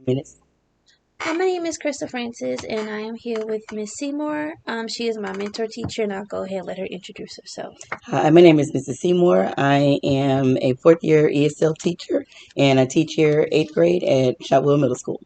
Minutes. Hi, my name is Krista Francis, and I am here with Miss Seymour. She is my mentor teacher, and I'll go ahead and let her introduce herself. Hi, my name is Mrs. Seymour. I am a fourth year ESL teacher, and I teach here eighth grade at Shotwell Middle School.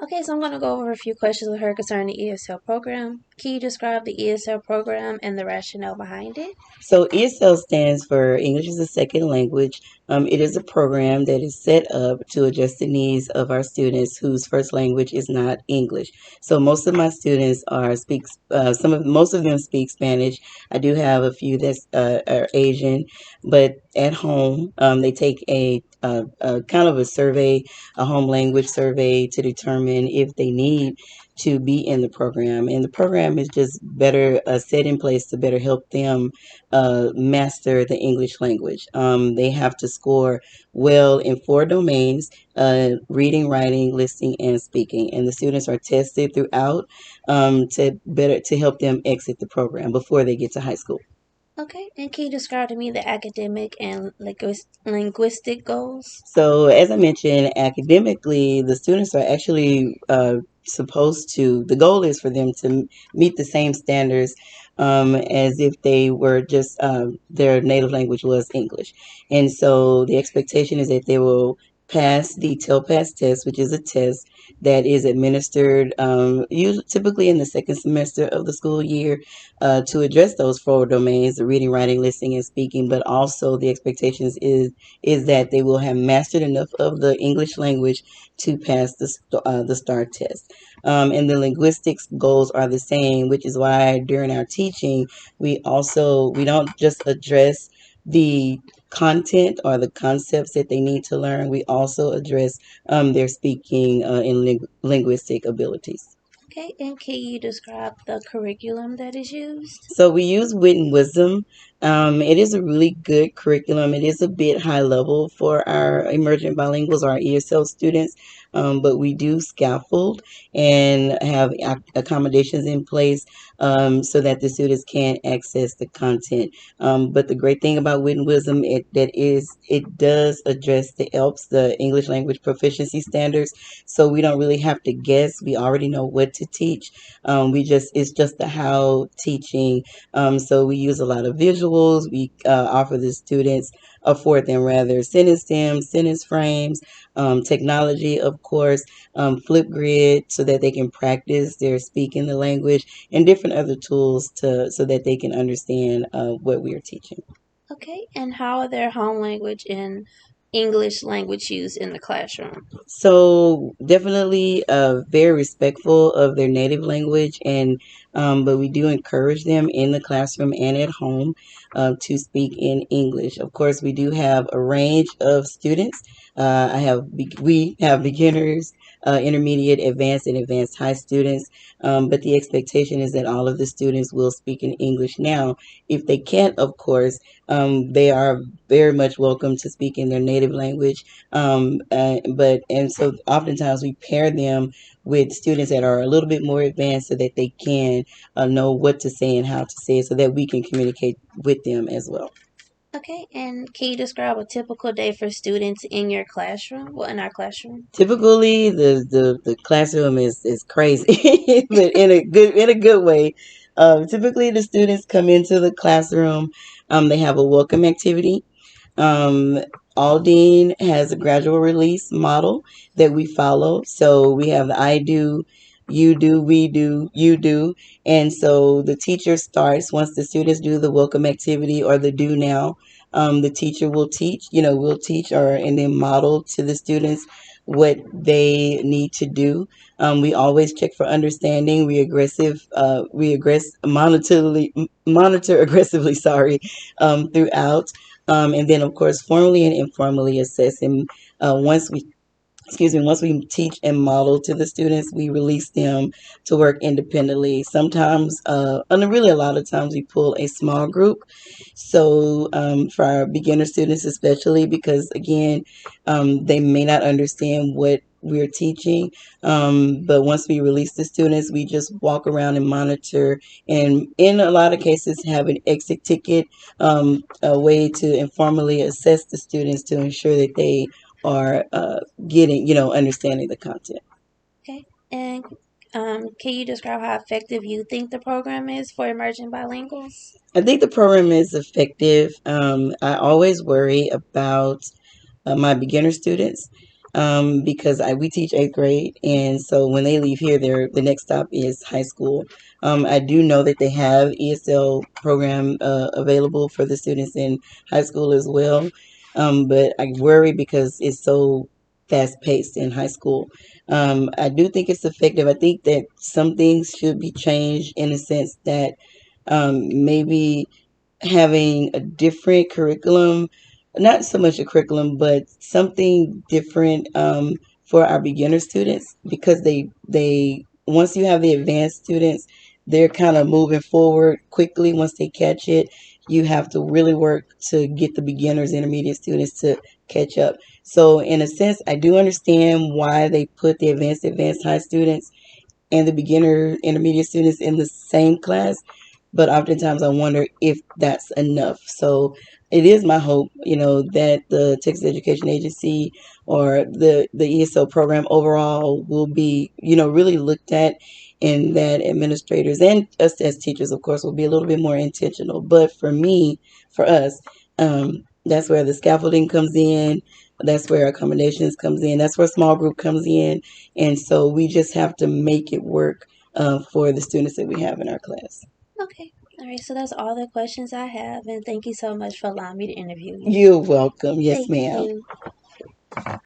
Okay, so I'm going to go over a few questions with her concerning the ESL program. Can you describe the ESL program and the rationale behind it? So ESL stands for English as a Second Language. It is a program that is set up to address the needs of our students whose first language is not English. So most of my students most of them speak Spanish. I do have a few that are Asian, but at home they take a kind of a survey, a home language survey to determine if they need to be in the program. And the program is just better set in place to better help them master the English language. They have to score well in four domains: reading, writing, listening, and speaking. And the students are tested throughout to help them exit the program before they get to high school. Okay, and can you describe to me the academic and linguistic goals? So, as I mentioned, academically, the students are actually the goal is for them to meet the same standards as if they were just their native language was English. And so the expectation is that they will pass the TELPAS test, which is a test that is administered typically in the second semester of the school year to address those four domains: the reading, writing, listening, and speaking. But also the expectations is that they will have mastered enough of the English language to pass the STAR test. And the linguistics goals are the same, which is why during our teaching, we don't just address the content or the concepts that they need to learn. We also address their speaking and linguistic abilities. Okay, and can you describe the curriculum that is used? So we use Wit and Wisdom. It is a really good curriculum. It is a bit high level for our emergent bilinguals, our ESL students, but we do scaffold and have accommodations in place so that the students can access the content. But the great thing about Wit and Wisdom it does address the ELPS, the English Language Proficiency Standards. So we don't really have to guess. We already know what to teach. It's just the how teaching. So we use a lot of visuals. We offer the students a fourth and rather sentence stems, sentence frames, technology, of course, Flipgrid so that they can practice their speaking the language, and different other tools so that they can understand what we are teaching. Okay, and how are their home language and English language used in the classroom? So definitely very respectful of their native language, and but we do encourage them in the classroom and at home to speak in English. Of course, we do have a range of students. We have beginners, intermediate, advanced, and advanced high students. But the expectation is that all of the students will speak in English. Now, if they can't, of course, they are very much welcome to speak in their native language. So oftentimes we pair them with students that are a little bit more advanced so that they can know what to say and how to say it so that we can communicate with them as well. Okay, and can you describe a typical day for students in your classroom? Well, in our classroom. Typically, the classroom is crazy, but in a good way. Typically, the students come into the classroom. They have a welcome activity. Um, Aldine has a gradual release model that we follow. So we have the I do, you do, we do, you do. And so the teacher starts once the students do the welcome activity or the do now. The teacher will teach and then model to the students what they need to do. We always check for understanding. Monitor aggressively, sorry, throughout. And then, of course, formally and informally assess. And once we teach and model to the students, we release them to work independently. Sometimes, and really a lot of times, we pull a small group. So, for our beginner students, especially because, again, they may not understand what we're teaching. But once we release the students, we just walk around and monitor, and in a lot of cases, have an exit ticket, a way to informally assess the students to ensure that they are getting, understanding the content. Okay. And can you describe how effective you think the program is for emerging bilinguals? I think the program is effective. I always worry about my beginner students because we teach eighth grade, and so when they leave here, the next stop is high school. I do know that they have ESL program available for the students in high school as well, but I worry because it's so fast paced in high school. I do think it's effective. I think that some things should be changed in the sense that maybe having a different curriculum, not so much a curriculum, but something different for our beginner students, because they once you have the advanced students, they're kind of moving forward quickly. Once they catch it, you have to really work to get the beginners, intermediate students to catch up. So in a sense, I do understand why they put the advanced high students and the beginner intermediate students in the same class, but oftentimes I wonder if that's enough. So it is my hope, that the Texas Education Agency or the ESL program overall will be, really looked at, and that administrators and us as teachers, of course, will be a little bit more intentional. But for us, that's where the scaffolding comes in. That's where accommodations comes in. That's where small group comes in. And so we just have to make it work for the students that we have in our class. Okay. All right. So that's all the questions I have, and thank you so much for allowing me to interview you. You're welcome. Yes, Thank ma'am. you.